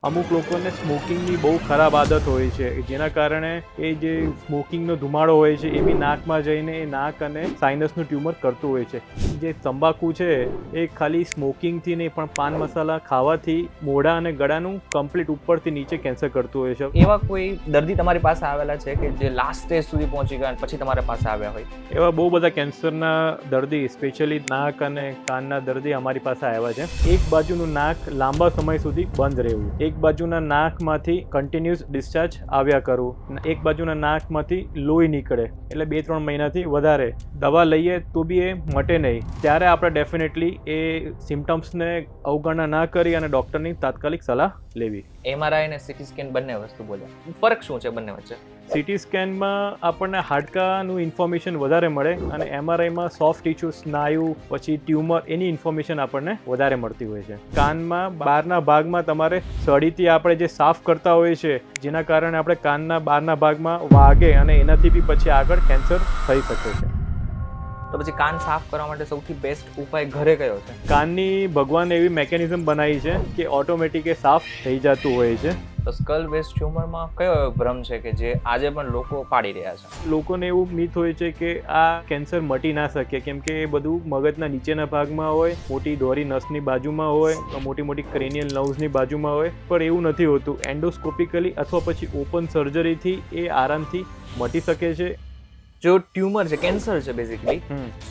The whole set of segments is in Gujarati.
અમુક લોકોને સ્મોકિંગની બહુ ખરાબ આદત હોય છે, જેના કારણે એ જે સ્મોકિંગનો ધુમાડો હોય છે એ બી નાકમાં જઈને એ નાક અને સાઇનસનું ટ્યુમર કરતું હોય છે. જે તંબાકુ છે એ ખાલી સ્મોકિંગથી નહીં પણ પાન મસાલા ખાવાથી મોઢા અને ગળાનું કમ્પ્લીટ ઉપરથી નીચે કેન્સર કરતું હોય છે. એવા કોઈ દર્દી તમારી પાસે આવેલા છે કે જે લાસ્ટ સ્ટેજ સુધી પહોંચી ગયા અને પછી તમારા પાસે આવ્યા હોય? એવા બહુ બધા કેન્સરના દર્દી, સ્પેશિયલી નાક અને કાનના દર્દી અમારી પાસે આવ્યા છે. એક બાજુનું નાક લાંબા સમય સુધી બંધ રહેવું, એક બાજુના નાકમાંથી કન્ટિન્યુઅસ ડિસ્ચાર્જ આવ્યા કરવું, એક બાજુના નાકમાંથી લોહી નીકળે એટલે 2-3 મહિનાથી વધારે દવા લઈએ તો બી એ મટે નહીં, ત્યારે આપણે ડેફિનેટલી એ સિમ્ટમ્સને અવગણના ના કરી અને ડૉક્ટરની તાત્કાલિક સલાહ લેવી. MRI અને CT સ્કેન બંને વસ્તુ બોલ્યા, ફરક શું છે બંને વચ્ચે? CT સ્કેનમાં આપણને હાડકાનું ઇન્ફોર્મેશન વધારે મળે અને MRIમાં સોફ્ટ ટિશ્યુ, સ્નાયુ, પછી ટ્યુમર એની ઇન્ફોર્મેશન આપણને વધારે મળતી હોય છે. કાનમાં બહારના ભાગમાં તમારે સળીથી આપણે જે સાફ કરતા હોઈએ છે, જેના કારણે આપણે કાનના બહારના ભાગમાં વાગે અને એનાથી બી પછી આગળ કેન્સર થઈ શકે છે. તો પછી કાન સાફ કરવા માટે સૌથી બેસ્ટ ઉપાય ઘરે કયો છે? કાનની ભગવાન એવી મેકેનિઝમ બનાવી છે કે ઓટોમેટિક એ સાફ થઈ જતું હોય છે. તો સ્કલ બેઝ ટ્યુમરમાં કયો એવો ભ્રમ છે કે જે આજે પણ લોકો પાડી રહ્યા છે? લોકોને એવું મિથ હોય છે કે આ કેન્સર મટી ના શકે, કેમ કે એ બધું મગજના નીચેના ભાગમાં હોય, મોટી દોરી નસની બાજુમાં હોય, મોટી મોટી ક્રેનિયલ નર્વ્સની બાજુમાં હોય, પણ એવું નથી હોતું. એન્ડોસ્કોપિકલી અથવા પછી ઓપન સર્જરીથી એ આરામથી મટી શકે છે. જો ટ્યુમર છે, કેન્સર છે બેઝિકલી,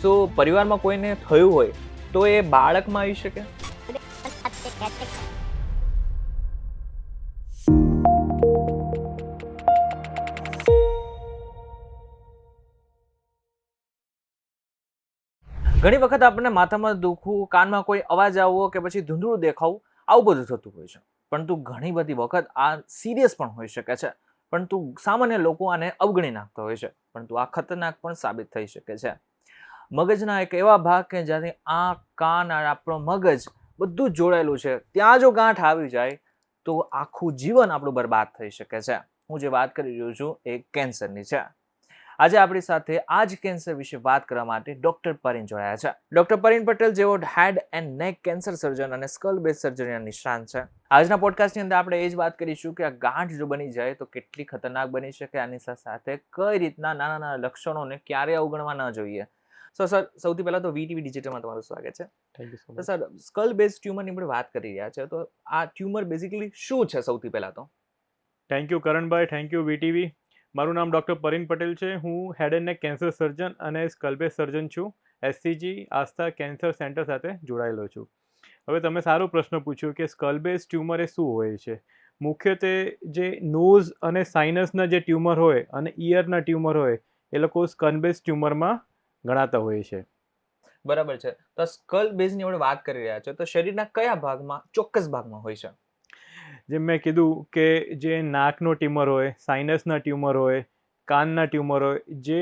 તો પરિવારમાં કોઈને થયું હોય તો એ બાળકમાં આવી શકે? ઘણી વખત આપણને માથામાં દુખવું, કાનમાં કોઈ અવાજ આવવો કે પછી ધૂંધળું દેખાવું, આવું બધું થતું હોય છે. પરંતુ ઘણી બધી વખત આ સિરિયસ પણ હોઈ શકે છે, પરંતુ સામાન્ય લોકો આને અવગણી નાખતા હોય છે, પરંતુ આ ખતરનાક પણ સાબિત થઈ શકે છે. મગજના એક એવા ભાગ કે જ્યાંથી આંખ, કાન અને આપણો મગજ બધું જ જોડાયેલું છે, ત્યાં જો ગાંઠ આવી જાય તો આખું જીવન આપણું બરબાદ થઈ શકે છે. હું જે વાત કરી રહ્યો છું એ કેન્સરની છે. આજે આપણી સાથે આ જ કેન્સર વિશે વાત કરવા માટે ડોક્ટર પરિન જોડાયા છે. ડોક્ટર પરિન પટેલ જેઓ હેડ એન્ડ નેક કેન્સર સર્જન અને સ્કલ બેઝ સર્જરીના નિષ્ણાંત છે. આજના પોડકાસ્ટની અંદર આપણે એ જ વાત કરીશું કે આ ગાંઠ જો બની જાય તો કેટલી ખતરનાક બની શકે, આની સાથે કઈ રીતના નાના નાના લક્ષણોને ક્યારે અવગણવા ન જોઈએ. સર, સૌથી પહેલા તો VTV ડિજિટલમાં તમારું સ્વાગત છે. થેન્ક યુ સો તો મચ. સર, સ્કલ બેઝ ટ્યુમરની આપણે વાત કરી રહ્યા છે, તો આ ટ્યુમર બેઝિકલી શું છે સૌથી પહેલા તો? Thank you Karanbhai, thank you VTV. મારું નામ ડૉક્ટર પરિન પટેલ છે. હું હેડ એન્ડ નેક કેન્સર સર્જન અને સ્કલ બેઝ સર્જન છું. SCG આસ્થા કેન્સર સેન્ટર સાથે જોડાયેલો છું. હવે તમે સારો પ્રશ્ન પૂછ્યો કે સ્કલ બેઝ ટ્યુમર એ શું હોય છે. મુખ્યત્વે જે નોઝ અને સાઇનસના જે ટ્યુમર હોય અને ઇયરના ટ્યુમર હોય એ લોકો સ્કલ બેઝ ટ્યુમરમાં ગણાતા હોય છે. બરાબર છે. તો સ્કલ બેઝની આપણે વાત કરી રહ્યા છે, તો શરીરના કયા ભાગમાં, ચોક્કસ ભાગમાં હોય છે? જેમ મેં કીધું કે જે નાકનો ટ્યુમર હોય, સાઇનસના ટ્યુમર હોય, કાનના ટ્યુમર હોય, જે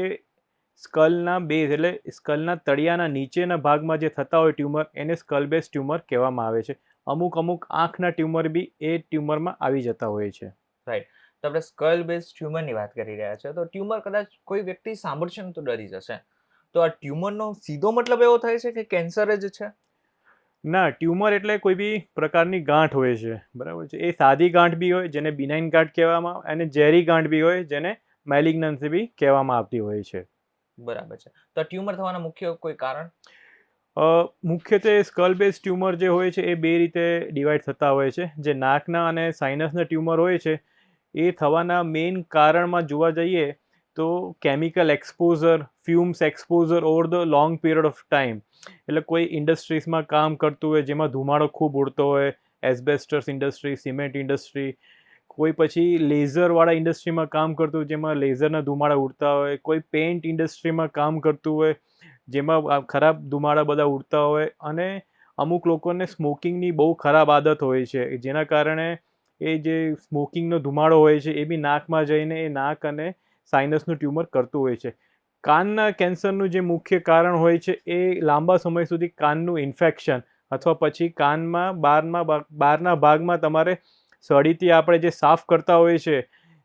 સ્કલના બેઝ એટલે સ્કલના તળિયાના નીચેના ભાગમાં જે થતા હોય ટ્યુમર, એને સ્કલ બેઝ ટ્યુમર કહેવામાં આવે છે. અમુક આંખના ટ્યુમર બી એ ટ્યુમરમાં આવી જતા હોય છે. રાઈટ. તો આપણે સ્કલ બેઝ ટ્યુમરની વાત કરી રહ્યા છે, તો ટ્યુમર કદાચ કોઈ વ્યક્તિ સાંભળશે ને તો ડરી જશે. તો આ ટ્યુમરનો સીધો મતલબ એવો થાય છે કે કેન્સર જ છે? ના, ટ્યુમર એટલે કોઈ બી પ્રકારની ગાંઠ હોય છે, બરાબર છે. એ સાદી ગાંઠ બી હોય જેને બિનાઇન ગાંઠ કહેવામાં આવે, અને ઝેરી ગાંઠ બી હોય જેને મેલિગ્નન્સી બી કહેવામાં આવતી હોય છે. બરાબર છે. તો આ ટ્યુમર થવાના મુખ્ય કોઈ કારણ? મુખ્યત્વે સ્કલ બેઝ ટ્યુમર જે હોય છે એ બે રીતે ડિવાઈડ થતા હોય છે. જે નાકના અને સાઇનસના ટ્યુમર હોય છે એ થવાના મેઇન કારણમાં જોવા જઈએ તો chemical exposure, fumes exposure over the long period of time. એટલે કોઈ ઇન્ડસ્ટ્રીઝમાં કામ કરતું હોય જેમાં ધુમાડો ખૂબ ઉડતો હોય, એસ્બેસ્ટસ ઇન્ડસ્ટ્રી, સિમેન્ટ ઇન્ડસ્ટ્રી, કોઈ પછી લેઝરવાળા ઇન્ડસ્ટ્રીમાં કામ કરતું હોય જેમાં લેઝરના ધુમાડા ઉડતા હોય, કોઈ પેઇન્ટ ઇન્ડસ્ટ્રીમાં કામ કરતું હોય જેમાં ખરાબ ધુમાડા બધા ઉડતા હોય, અને અમુક લોકોને સ્મોકિંગની બહુ ખરાબ આદત હોય છે, જેના કારણે એ જે સ્મોકિંગનો ધુમાડો હોય છે એ બી નાકમાં જઈને એ નાક અને સાઇનસનું ટ્યુમર કરતું હોય છે. કાનના કેન્સરનું જે મુખ્ય કારણ હોય છે એ લાંબા સમય સુધી કાનનું ઇન્ફેક્શન અથવા પછી કાનમાં બહારના ભાગમાં તમારે સળીથી આપણે જે સાફ કરતા હોઈએ છીએ,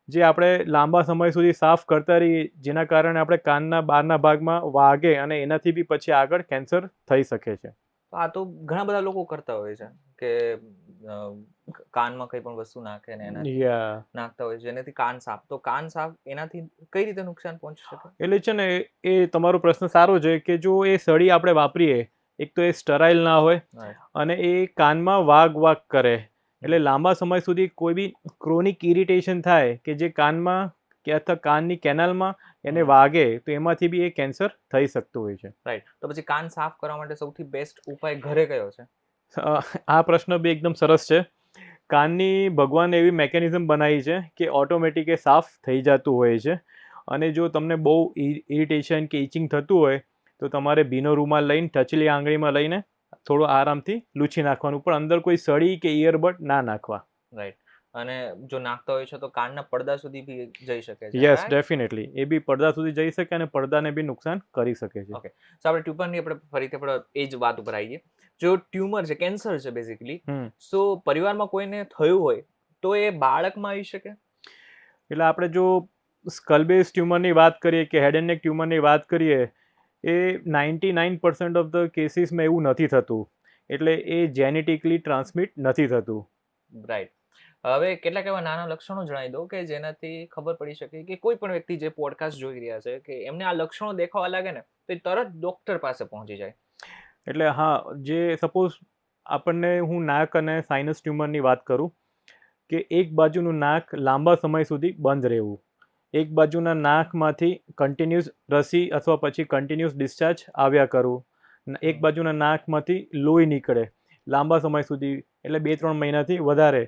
જે આપણે લાંબા સમય સુધી સાફ કરતા રહીએ, જેના કારણે આપણે કાનના બહારના ભાગમાં વાગે અને એનાથી બી પછી આગળ કેન્સર થઈ શકે છે. આ તો ઘણા બધા લોકો કરતા હોય છે કે કાનમાં કંઈ પણ વસ્તુ નાખે ને એનાથી યા નાખતા હોય છે જેનાથી કાન સાફ, તો કાન સાફ એનાથી કઈ રીતે નુકસાન પહોંચી શકે? એટલે છે ને એ તમારો પ્રશ્ન સારો છે કે જો એ સળી આપણે વાપરીએ, એક તો એ સ્ટરાઇલ ના હોય Right. અને એ કાનમાં વાગ કરે, એટલે લાંબા સમય સુધી કોઈ બી ક્રોનિક ઇરિટેશન થાય કે જે કાનમાં કે અથવા કાનની કેનાલમાં એને વાગે તો એમાંથી બી એ કેન્સર થઈ શકતું હોય છે. રાઈટ, તો પછી કાન સાફ કરવા માટે સૌથી બેસ્ટ ઉપાય ઘરે કયો છે? આ પ્રશ્ન બી એકદમ સરસ છે. કાનની ભગવાને એવી મેકેનિઝમ બનાવી છે કે ઓટોમેટિક એ સાફ થઈ જતું હોય છે, અને જો તમને બહુ ઇરિટેશન કે ઇચિંગ થતું હોય તો તમારે ભીનો રૂમાલ લઈને ટચલી આંગળીમાં લઈને થોડું આરામથી લૂછી નાખવાનું, પણ અંદર કોઈ સળી કે ઇયરબડ ના નાખવા. રાઈટ, અને જો નાખતા હોય છે તો કાનના પડદા સુધી બી જઈ શકે છે. યસ, ડેફિનેટલી એ બી પડદા સુધી જઈ શકે અને પડદાને બી નુકસાન કરી શકે છે. ઓકે, તો આપણે ટ્યુમરની આપણે ફરીથી આપણે એ જ વાત ઉપર આવીએ. જો ટ્યુમર છે, કેન્સર છે બેઝિકલી, સો પરિવારમાં કોઈને થયું હોય તો એ બાળકમાં આવી શકે? એટલે આપણે જો સ્કલ બેઝ ટ્યુમરની વાત કરીએ કે હેડ એન્ડ નેક ટ્યુમરની વાત કરીએ, એ 99% ઓફ ધ કેસીસમાં એવું નથી થતું, એટલે એ જેનેટિકલી ટ્રાન્સમિટ નથી થતું. રાઈટ, હવે કેટલાક એવા નાના લક્ષણો જણાવી દો કે જેનાથી ખબર પડી શકે કે કોઈ પણ વ્યક્તિ જે પોડકાસ્ટ જોઈ રહ્યા છે કે એમને આ લક્ષણો દેખાવા લાગે ને તો એ તરત ડોક્ટર પાસે પહોંચી જાય. એટલે હા, જે સપોઝ આપણને હું નાક અને સાઇનસ ટ્યુમરની વાત કરું કે એક બાજુનું નાક લાંબા સમય સુધી બંધ રહેવું, એક બાજુના નાકમાંથી કન્ટિન્યુઅસ રસી અથવા પછી કન્ટિન્યુઅસ ડિસ્ચાર્જ આવ્યા કરવું, એક બાજુના નાકમાંથી લોહી નીકળે લાંબા સમય સુધી, એટલે 2-3 મહિનાથી વધારે,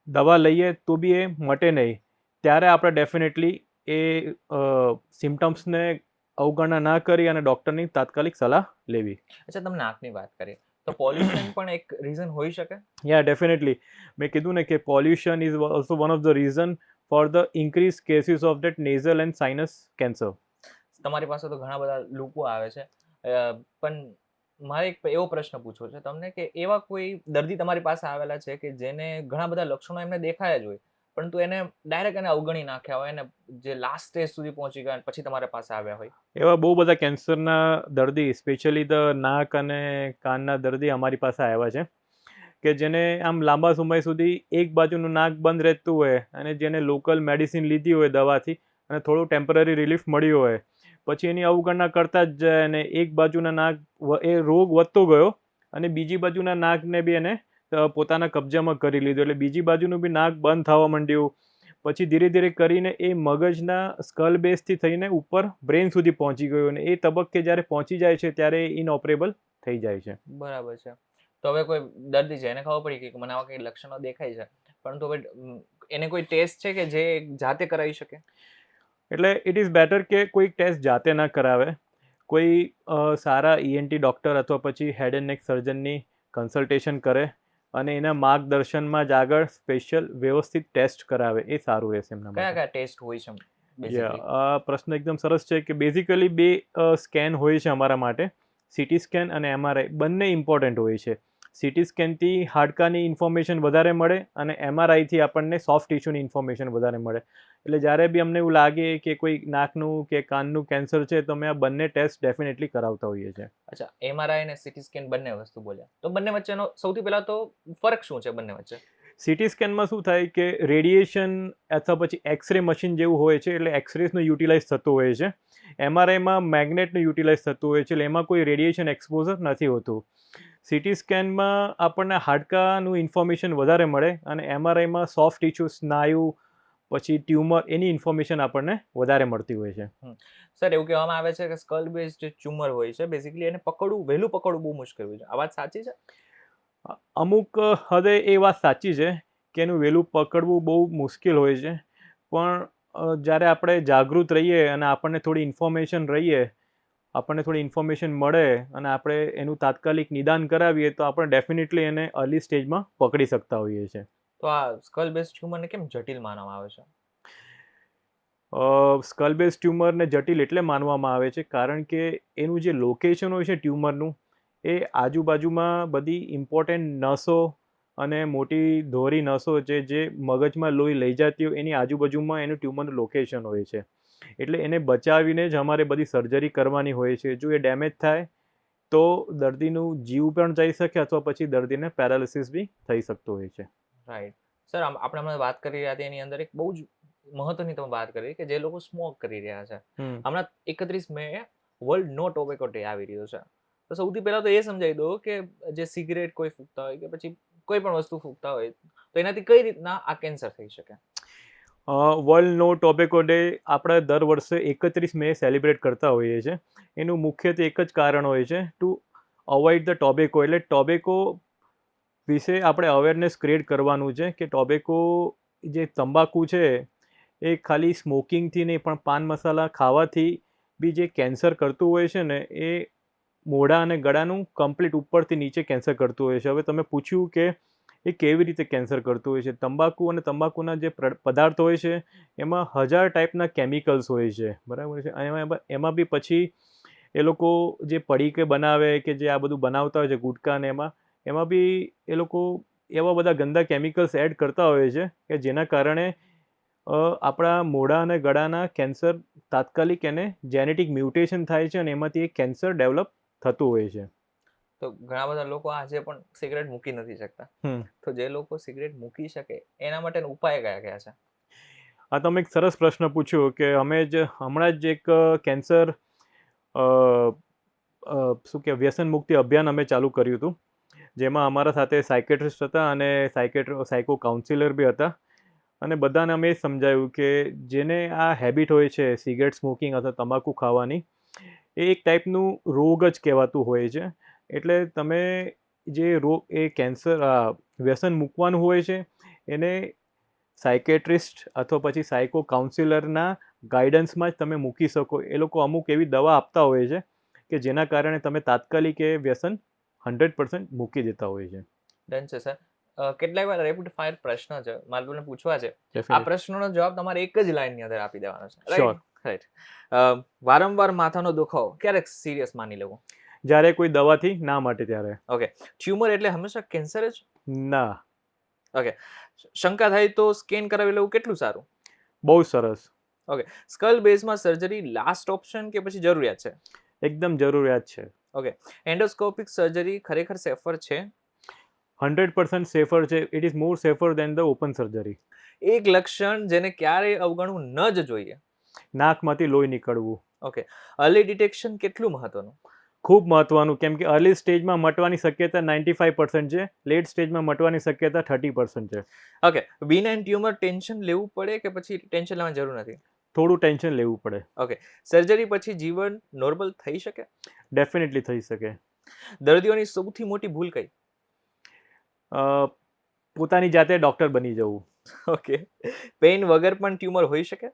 દવા લઈએ તો બી એ મટે નહીં, ત્યારે આપણે ડેફિનેટલી એ સિમ્ટમ્સને અવગણના ના કરી અને ડૉક્ટરની તાત્કાલિક સલાહ લેવી. અચ્છા, તમે નાકની વાત કરી તો પોલ્યુશન પણ એક રીઝન હોઈ શકે? યા ડેફિનેટલી, મેં કીધું ને કે pollution is also one of the reason for the increase cases of that nasal and sinus cancer. તમારી પાસે તો ઘણા બધા લોકો આવે છે, પણ મારે એક એવો પ્રશ્ન પૂછવો છે તમને કે એવા કોઈ દર્દી તમારી પાસે આવેલા છે કે જેને ઘણા બધા લક્ષણો એમને દેખાયા જ હોય પરંતુ એને ડાયરેક્ટ એને અવગણી નાખ્યા હોય, એને જે લાસ્ટ સ્ટેજ સુધી પહોંચી ગયા પછી તમારી પાસે આવ્યા હોય? એવા બહુ બધા કેન્સરના દર્દી, સ્પેશિયલી ધ નાક અને કાનના દર્દી અમારી પાસે આવ્યા છે કે જેને આમ લાંબા સમય સુધી એક બાજુનું નાક બંધ રહેતું હોય અને જેને લોકલ મેડિસિન લીધી હોય દવાથી અને થોડું ટેમ્પરરી રિલીફ મળ્યું હોય, પછી એની અવગણના કરતા જ જાય અને એક બાજુના નાક એ રોગ વધતો ગયો અને બીજી બાજુના નાકને બી એને પોતાના કબજામાં કરી લીધું, એટલે બીજી બાજુનું બી નાક બંધ થવા માંડ્યું. પછી ધીરે ધીરે કરીને એ મગજના સ્કલ બેઝથી થઈને ઉપર બ્રેન સુધી પહોંચી ગયું અને એ તબક્કે જ્યારે પહોંચી જાય છે ત્યારે ઇનઓપરેબલ થઈ જાય છે. બરાબર છે, તો હવે કોઈ દર્દી છે એને ખબર પડી કે મને આવા કઈ લક્ષણો દેખાય છે, પરંતુ હવે એને કોઈ ટેસ્ટ છે કે જે જાતે કરાવી શકે? એટલે ઇટ ઇઝ બેટર કે કોઈ ટેસ્ટ જાતે ના કરાવે, કોઈ સારા ઈએનટી ડૉક્ટર અથવા પછી હેડ એન્ડ નેક સર્જનની કન્સલ્ટેશન કરે અને એના માર્ગદર્શનમાં જ આગળ સ્પેશિયલ વ્યવસ્થિત ટેસ્ટ કરાવે, એ સારું રહેશે એમના માટે. કયા ટેસ્ટ હોય છે basically? પ્રશ્ન એકદમ સરસ છે કે બેઝિકલી 2 સ્કેન હોય છે અમારા માટે, સીટી સ્કેન અને એમઆરઆઈ, બંને ઇમ્પોર્ટન્ટ હોય છે. સીટી સ્કેનથી હાડકાની ઇન્ફોર્મેશન વધારે મળે અને એમઆરઆઈથી આપણને સોફ્ટ ટિશ્યુની ઇન્ફોર્મેશન વધારે મળે, એટલે જ્યારે બી અમને એવું લાગે કે કોઈ નાકનું કે કાનનું કેન્સર છે તો અમે આ બંને ટેસ્ટ ડેફિનેટલી કરાવતા હોઈએ છીએ. અચ્છા, એમઆરઆઈ અને સીટી સ્કેન બંને વસ્તુ બોલ્યા, તો બંને વચ્ચેનો સૌથી પહેલા તો ફરક શું છે બંને વચ્ચે? સીટી સ્કેનમાં શું થાય કે રેડિયેશન અથવા પછી એક્સરે મશીન જેવું હોય છે, એટલે એક્સરેસનું યુટિલાઇઝ થતું હોય છે. એમઆરઆઈમાં મેગ્નેટનું યુટિલાઇઝ થતું હોય છે, એટલે એમાં કોઈ રેડિયેશન એક્સપોઝર નથી હોતું. સીટી સ્કેનમાં આપણને હાડકાનું ઇન્ફોર્મેશન વધારે મળે અને એમઆરઆઈમાં સોફ્ટ ટિશ્યુ, સ્નાયુ, પછી ટ્યુમર, એની ઇન્ફોર્મેશન આપણને વધારે મળતી હોય છે. સર, એવું કહેવામાં આવે છે કે સ્કલ બેઝ જે ટ્યુમર હોય છે બેઝિકલી એને વહેલું પકડવું બહુ મુશ્કેલ હોય છે, આ વાત સાચી છે? અમુક હદે એ વાત સાચી છે કે એનું વહેલું પકડવું બહુ મુશ્કેલ હોય છે, પણ જ્યારે આપણે જાગૃત રહીએ અને આપણને થોડી ઇન્ફોર્મેશન મળે અને આપણે એનું તાત્કાલિક નિદાન કરાવીએ તો આપણે ડેફિનેટલી એને અર્લી સ્ટેજમાં પકડી શકતા હોઈએ છીએ. તો આ સ્કલ બેઝ ટ્યુમરને કેમ જટિલ માનવામાં આવે છે? સ્કલ બેઝ ટ્યુમરને જટિલ એટલે માનવામાં આવે છે કારણ કે એનું જે લોકેશન હોય છે ટ્યુમરનું, એ આજુબાજુમાં બધી ઇમ્પોર્ટન્ટ નસો અને મોટી ધોરી નસો જે મગજમાં લોહી લઈ જતી હોય એની આજુબાજુમાં એનું ટ્યુમરનું લોકેશન હોય છે, એટલે એને બચાવીને જ અમારે બધી સર્જરી કરવાની હોય છે. જો એ ડેમેજ થાય તો દર્દીનું જીવ પણ જઈ શકે અથવા પછી દર્દીને પેરાલિસિસ બી થઈ શકતો હોય છે. રાઈટ. સર આપણે હમણાં વાત કરી રહ્યા હતા એની અંદર એક બહુ જ મહત્વની તમે વાત કરી કે જે લોકો સ્મોક કરી રહ્યા છે. હમણાં 31 મે વર્લ્ડ નો ટોબેકો ડે આવી રહ્યો છે. તો સૌથી પહેલા તો એ સમજાવી દો કે જે સિગરેટ કોઈ ફૂંકતા હોય કે પછી કોઈ પણ વસ્તુ ફૂંકતા હોય તો એનાથી કઈ રીતના આ કેન્સર થઈ શકે. વર્લ્ડ નો ટોબેકો ડે આપણે દર વર્ષે 31 મે સેલિબ્રેટ કરતા હોઈએ છીએ. એનું મુખ્યત્વે એક જ કારણ હોય છે ટુ અવોઇડ ધ ટોબેકો, એટલે ટોબેકો વિશે આપણે અવેરનેસ ક્રિએટ કરવાનું છે કે ટોબેકો જે તંબાકુ છે એ ખાલી સ્મોકિંગથી નહીં પણ પાન મસાલા ખાવાથી બી જે કેન્સર કરતું હોય છે ને એ મોઢા અને ગળાનું કમ્પ્લીટ ઉપરથી નીચે કેન્સર કરતું હોય છે. હવે તમે પૂછ્યું કે એ કેવી રીતે કેન્સર કરતું હોય છે. તંબાકુ અને તંબાકુના જે પદાર્થ હોય છે એમાં 1000 ટાઈપના કેમિકલ્સ હોય છે, બરાબર છે. એમાં બી પછી એ લોકો જે પડીકે બનાવે કે જે આ બધું બનાવતા હોય છે ગુટકા ને એમાં બી એ લોકો એવા બધા ગંદા કેમિકલ્સ એડ કરતા હોય છે કે જેના કારણે આપણા મોઢા અને ગળાના કેન્સર તાત્કાલિક એને જેનેટિક મ્યુટેશન થાય છે અને એમાંથી એક કેન્સર ડેવલપ થતું હોય છે. તો ઘણા બધા લોકો આજે પણ સિગરેટ મૂકી નથી શકતા. તો જે લોકો સિગરેટ મૂકી શકે એના માટેનો ઉપાય કયા કયા છે? આ તમે એક સરસ પ્રશ્ન પૂછ્યો કે અમે જ હમણાં જ એક કેન્સર શું કે વ્યસન મુક્તિ અભિયાન અમે ચાલુ કર્યું હતું, જેમાં અમારા સાથે સાયકેટ્રિસ્ટ હતા અને સાયકો કાઉન્સિલર બી હતા. અને બધાને અમે સમજાવ્યું કે જેને આ હેબિટ હોય છે સિગરેટ સ્મોકિંગ અથવા તમાકુ ખાવાની, એ એક ટાઈપનું રોગ જ કહેવાતું હોય છે. એટલે તમે જે રોગ એ કેન્સર વ્યસન મૂકવાનું હોય છે એને સાયકેટ્રિસ્ટ અથવા પછી સાયકો કાઉન્સિલરના ગાઈડન્સમાં જ તમે મૂકી શકો. એ લોકો અમુક એવી દવા આપતા હોય છે કે જેના કારણે તમે તાત્કાલિક એ વ્યસન 100% મૂકી દેતા હોય છે. ડન છે સર. કેટલાક વાર રેપિડ ફાયર પ્રશ્ન છે મારે તમને પૂછવા છે. આ Definitely. પ્રશ્નનો જવાબ તમારે એક જ લાઈનની અંદર આપી દેવાનો છે. Sure. રાઈટ. વારંવાર માથાનો દુખાવો ક્યારેક સિરિયસ માની લેવો? જ્યારે કોઈ દવાથી ના માટે ત્યારે. ઓકે. ટ્યુમર એટલે હંમેશા કેન્સર જ? ના. ઓકે. શંકા થાય તો સ્કેન કરાવી લેવું કેટલું સારું? બહુ સરસ. ઓકે. સ્કલ બેઝમાં સર્જરી લાસ્ટ ઓપ્શન કે પછી જરૂરિયાત છે? એકદમ જરૂરિયાત છે. ઓકે. એન્ડોસ્કોપિક સર્જરી ખરેખર સેફર છે? 100% સેફર છે. It is more safer than the open surgery. એક લક્ષણ જેને ક્યારેય અવગણવું ન જ જોઈએ? નાકમાંથી લોહી નીકળવું. ઓકે. અર્લી ડિટેક્શન કેટલું મહત્વનું? ખૂબ મહત્વનું, કેમ કે અર્લી સ્ટેજમાં મટવાની શક્યતા 95% છે, લેટ સ્ટેજમાં મટવાની શક્યતા 30% છે. ઓકે. બિનાઇન ટ્યુમર ટેન્શન લેવું પડે કે પછી ટેન્શન લેવાની જરૂર નથી? થોડું ટેન્શન લેવું પડે. ઓકે. સર્જરી પછી જીવન નોર્મલ થઈ શકે? ડેફિનેટલી થઈ શકે. દર્દીઓની સૌથી મોટી ભૂલ કઈ? પોતાની જાતે ડૉક્ટર બની જવું. ઓકે. પેઇન વગર પણ ટ્યુમર હોઈ શકે?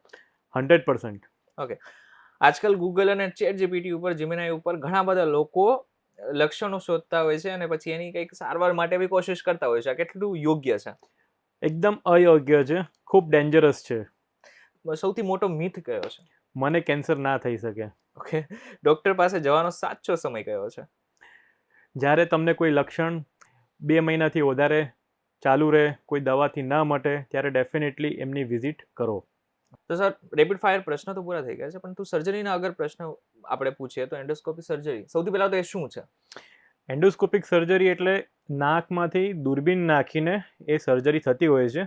100%. ઓકે. આજકાલ ગૂગલ અને ચેટ જીપીટી ઉપર, જેમિનાઈ ઉપર ઘણા બધા લોકો લક્ષણો શોધતા હોય છે અને પછી એની કંઈક સારવાર માટે બી કોશિશ કરતા હોય છે. આ કેટલું યોગ્ય છે? એકદમ અયોગ્ય છે, ખૂબ ડેન્જરસ છે. સૌથી મોટો મિથ કયો છે? મને કેન્સર ના થઈ શકે. ઓકે. ડોક્ટર પાસે જવાનો સાચો સમય કયો છે? જ્યારે તમને કોઈ લક્ષણ 2 મહિનાથી વધારે ચાલુ રહે, કોઈ દવાથી ના મટે, ત્યારે ડેફિનેટલી એમની વિઝિટ કરો. તો સર રેપિડ ફાયર પ્રશ્ન તો પૂરા થઈ ગયા છે, પરંતુ સર્જરીના અગર પ્રશ્ન આપણે પૂછીએ તો એન્ડોસ્કોપી સર્જરી સૌથી પહેલા તો એ શું છે? એન્ડોસ્કોપિક સર્જરી એટલે નાકમાંથી દૂરબીન નાખીને એ સર્જરી થતી હોય છે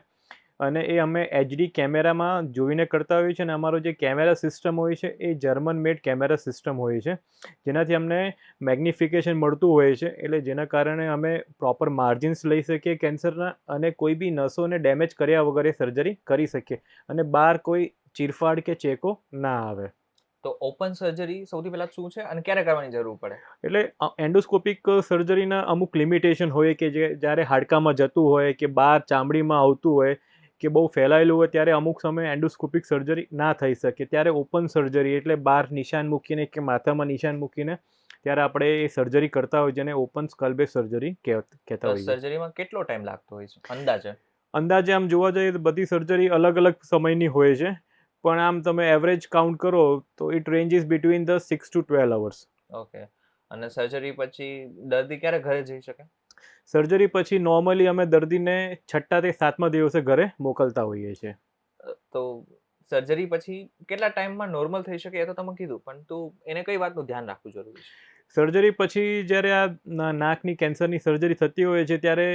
અને એ અમે HD કેમેરામાં જોઈને કરતા હોઈએ છીએ અને અમારો જે કેમેરા સિસ્ટમ હોય છે એ જર્મન મેડ કેમેરા સિસ્ટમ હોય છે, જેનાથી અમને મેગ્નિફિકેશન મળતું હોય છે. એટલે જેના કારણે અમે પ્રોપર માર્જિન્સ લઈ શકીએ કેન્સરના અને કોઈ બી નસોને ડેમેજ કર્યા વગર એ સર્જરી કરી શકીએ અને બહાર કોઈ ચીરફાડ કે ચેકો ના આવે. તો ઓપન સર્જરી સૌથી પહેલા શું છે અને ક્યારે કરવાની જરૂર પડે? એટલે એન્ડોસ્કોપિક સર્જરીના અમુક લિમિટેશન હોય કે જે જ્યારે હાડકામાં જતું હોય કે બહાર ચામડીમાં આવતું હોય કે બહુ ફેલાયેલું હોય ત્યારે અમુક સમયે એન્ડોસ્કોપિક સર્જરી ના થઈ શકે. ત્યારે ઓપન સર્જરી એટલે બહાર નિશાન મૂકીને કે માથામાં નિશાન મૂકીને ત્યારે આપણે એ સર્જરી કરતા હોય જેને ઓપન સ્કલ બેઝ સર્જરી કહેતા હોઈએ. સર્જરીમાં કેટલો ટાઈમ લાગતો હોય છે અંદાજે? અંદાજે આમ જોવા જઈએ તો બધી સર્જરી અલગ અલગ સમયની હોય છે, પણ આમ તમે એવરેજ કાઉન્ટ કરો તો it ranges between the 6 to 12 hours. Okay. અને સર્જરી પછી દર્દી ક્યારે ઘરે જઈ શકે? સર્જરી પછી નોર્મલી અમે દર્દીને 6થા થી 7મા દિવસે ઘરે મોકલતા હોઈએ છીએ. તો સર્જરી પછી કેટલા ટાઈમમાં નોર્મલ થઈ શકે એ તો તમે કીધું, પરંતુ એને કઈ વાતનું ધ્યાન રાખવું જરૂરી છે? સર્જરી પછી જ્યારે આ નાકની કેન્સરની સર્જરી થતી હોય છે ત્યારે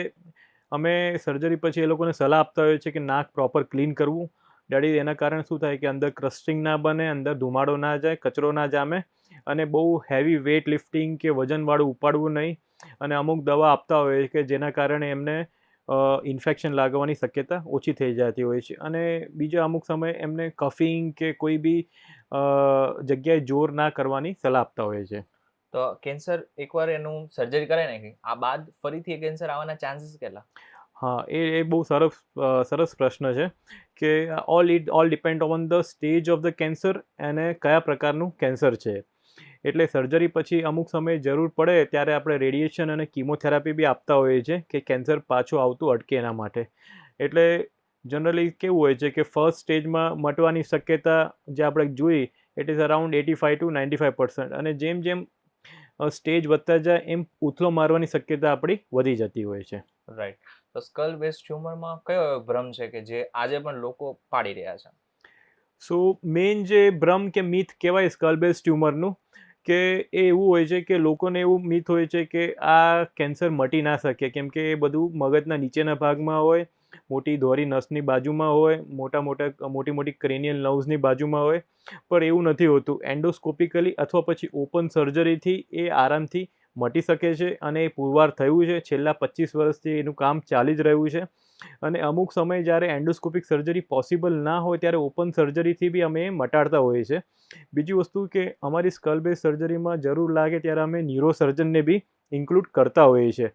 અમે સર્જરી પછી એ લોકોને સલાહ આપતા હોઈએ છીએ કે નાક પ્રોપર ક્લીન કરવું. ડેડી એના કારણે શું થાય કે અંદર ક્રસ્ટિંગ ના બને, અંદર ધુમાડો ના જાય, કચરો ના જામે, અને બહુ હેવી વેઇટ લિફ્ટિંગ કે વજનવાળું ઉપાડવું નહીં. અને અમુક દવા આપતા હોય કે જેના કારણે એમને ઇન્ફેક્શન લાગવાની શક્યતા ઓછી થઈ જતી હોય છે. અને બીજા અમુક સમયે એમને કફિંગ કે કોઈ બી જગ્યાએ જોર ના કરવાની સલાહ આપતા હોય છે. તો કેન્સર એકવાર એનું સર્જરી કરાવી નાખી, આ બાદ ફરીથી એ કેન્સર આવવાના ચાન્સીસ કેટલા? હા, એ બહુ સરસ પ્રશ્ન છે કે all depend on the stage of the cancer અને કયા પ્રકારનું કેન્સર છે. એટલે સર્જરી પછી અમુક સમયે જરૂર પડે ત્યારે આપણે રેડિયેશન અને કીમોથેરાપી બી આપતા હોઈએ છીએ કે કેન્સર પાછું આવતું અટકે એના માટે. એટલે જનરલી કેવું હોય છે કે ફર્સ્ટ સ્ટેજમાં મટવાની શક્યતા જે આપણે જોઈ ઇટ ઇઝ અરાઉન્ડ 85% to 95%, અને જેમ જેમ સ્ટેજ વધતા જાય એમ ઉથલો મારવાની શક્યતા આપણી વધી જતી હોય છે. રાઈટ. તો સ્કલ બેઝ ટ્યુમરમાં કયો એવો ભ્રમ છે કે જે આજે પણ લોકો પાડી રહ્યા છે? સો મેઇન જે ભ્રમ કે મિથ કહેવાય સ્કલ બેઝ ટ્યુમરનું, કે એ એવું હોય છે કે લોકોને એવું મિથ હોય છે કે આ કેન્સર મટી ના શકે, કેમ કે એ બધું મગજના નીચેના ભાગમાં હોય, મોટી ધોરી નસની બાજુમાં હોય, મોટી ક્રેનિયલ નર્વ્સની બાજુમાં હોય. પણ એવું નથી હોતું. એન્ડોસ્કોપિકલી અથવા પછી ઓપન સર્જરીથી એ આરામથી મટી શકે છે, અને એ પુરવાર થયું છે. છેલ્લા 25 વર્ષથી એનું કામ ચાલી જ રહ્યું છે. અને અમુક સમય જ્યારે એન્ડોસ્કોપિક સર્જરી પોસિબલ ના હોય ત્યારે ઓપન સર્જરીથી બી અમે મટાડતા હોઈએ છીએ. બીજી વસ્તુ કે અમારી સ્કલ બેઝ સર્જરીમાં જરૂર લાગે ત્યારે અમે ન્યુરો સર્જનને બી ઇન્ક્લુડ કરતા હોઈએ છીએ.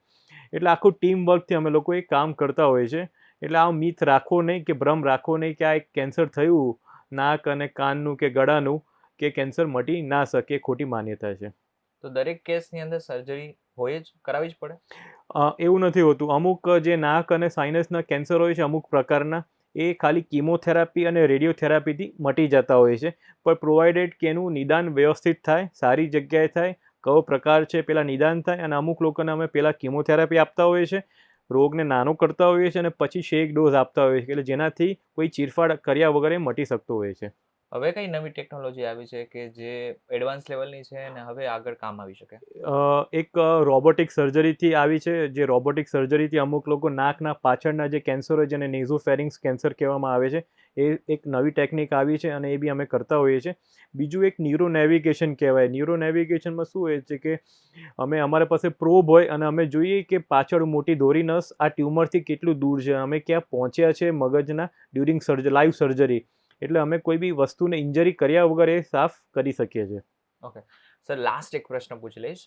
એટલે આખું ટીમ વર્કથી અમે લોકો એ કામ કરતા હોઈએ છીએ. એટલે આ મિથ રાખવો નહીં, કે ભ્રમ રાખવો નહીં કે આ એક કેન્સર થયું નાક અને કાનનું કે ગળાનું, કે કેન્સર મટી ના શકે, ખોટી માન્યતા છે. તો દરેક કેસની અંદર સર્જરી હોય જ, કરાવવી જ પડે? એવું નથી હોતું. અમુક જે નાક અને સાઇનસના કેન્સર હોય છે અમુક પ્રકારના, એ ખાલી કીમોથેરાપી અને રેડિયોથેરાપીથી મટી જતા હોય છે. પણ પ્રોવાઇડેડ કે એનું નિદાન વ્યવસ્થિત થાય, સારી જગ્યાએ થાય, કયો પ્રકાર છે પહેલાં નિદાન થાય, અને અમુક લોકોને અમે પહેલાં કીમોથેરાપી આપતા હોઈએ છીએ, રોગને નાનો કરતા હોઈએ છીએ, અને પછી શેક ડોઝ આપતા હોઈએ છીએ, એટલે જેનાથી કોઈ ચીરફાડ કર્યા વગર એ મટી શકતો હોય છે. હવે કઈ નવી ટેકનોલોજી આવી છે કે જે એડવાન્સ લેવલની છે અને હવે આગળ કામ આવી શકે? એક રોબોટિક સર્જરીથી આવી છે. જે રોબોટિક સર્જરીથી અમુક લોકો નાકના પાછળના જે કેન્સર હોય જેને નેઝોફેરિંગ્સ કેન્સર કહેવામાં આવે છે, એ એક નવી ટેકનિક આવી છે, અને એ બી અમે કરતા હોઈએ છીએ. બીજું એક ન્યુરો નેવિગેશન કહેવાય. ન્યુરો નેવિગેશનમાં શું હોય છે કે અમારા પાસે પ્રોબ હોય અને અમે જોઈએ કે પાછળ મોટી દોરી નસ આ ટ્યુમરથી કેટલું દૂર છે, અમે ક્યાં પહોંચ્યા છે મગજના ડ્યુરિંગ લાઈવ સર્જરી. એટલે અમે કોઈ બી વસ્તુને ઇન્જરી કર્યા વગર એ સાફ કરી શકીએ છીએ. ઓકે સર, લાસ્ટ એક પ્રશ્ન પૂછી લઈશ.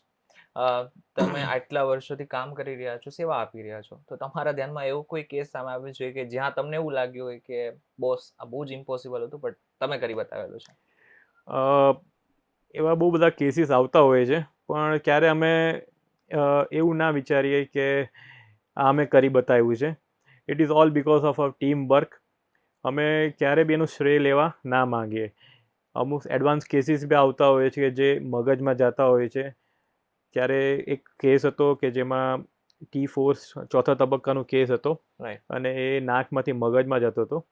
તમે આટલા વર્ષોથી કામ કરી રહ્યા છો, સેવા આપી રહ્યા છો, તો તમારા ધ્યાનમાં એવો કોઈ કેસ સામે આવ્યો છે કે જ્યાં તમને એવું લાગ્યું હોય કે બોસ આ બહુ જ ઇમ્પોસિબલ હતું બટ તમે કરી બતાવેલું છે? એવા બહુ બધા કેસીસ આવતા હોય છે, પણ ક્યારે અમે એવું ના વિચારીએ કે આ અમે કરી બતાવ્યું છે. It is all because of a team work. અમે ક્યારે બી એનું શ્રેય લેવા ના માંગીએ. અમુક એડવાન્સ કેસીસ બી આવતા હોય છે જે મગજમાં જતા હોય છે. ત્યારે એક કેસ હતો કે જેમાં T4 ચોથા તબક્કાનો કેસ હતો, રાઈટ. અને એ નાકમાંથી મગજમાં જતો હતો.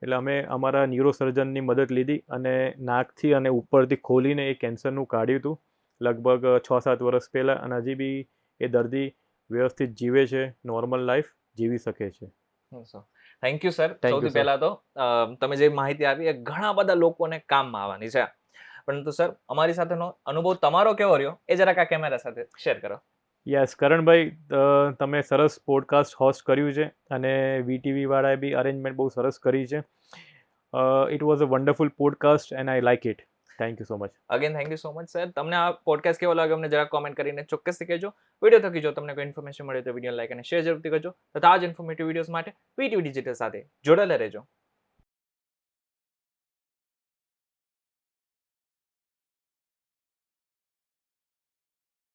એટલે અમે અમારા ન્યુરોસર્જનની મદદ લીધી અને નાકથી અને ઉપરથી ખોલીને એ કેન્સરનું કાઢ્યું હતું લગભગ 6-7 વર્ષ પહેલાં, અને હજી બી એ દર્દી વ્યવસ્થિત જીવે છે, નોર્મલ લાઈફ જીવી શકે છે. Thank you sir. Thank you, સૌથી sir. પહેલા તો તમે જે માહિતી આપી એ ઘણા બધા લોકોને કામમાં આવવાની છે. પરંતુ સર, અમારી સાથેનો અનુભવ તમારો કેવો રહ્યો એ જરાક આ કેમેરા સાથે શેર કરો. યસ કરણભાઈ, તમે સરસ પોડકાસ્ટ હોસ્ટ કર્યું છે, અને VTV વાળાએ બી અરેન્જમેન્ટ બહુ સરસ કરી છે. It was a wonderful podcast and I like it. Thank you so much. Again thank you so much sir. તમને આ પોડકાસ્ટ કેવો લાગ્યો અમને જરાક કોમેન્ટ કરીને ચોક્કસથી કહેજો. વિડીયો થકી જો તમને કોઈ ઇન્ફોર્મેશન મળે તો વિડીયો લાઈક અને શેર જરૂરથી કરજો. તથા આ જ ઇન્ફોર્મેટિવ વિડીયોઝ માટે VTV ડિજિટલ સાથે જોડાયેલા રહેજો.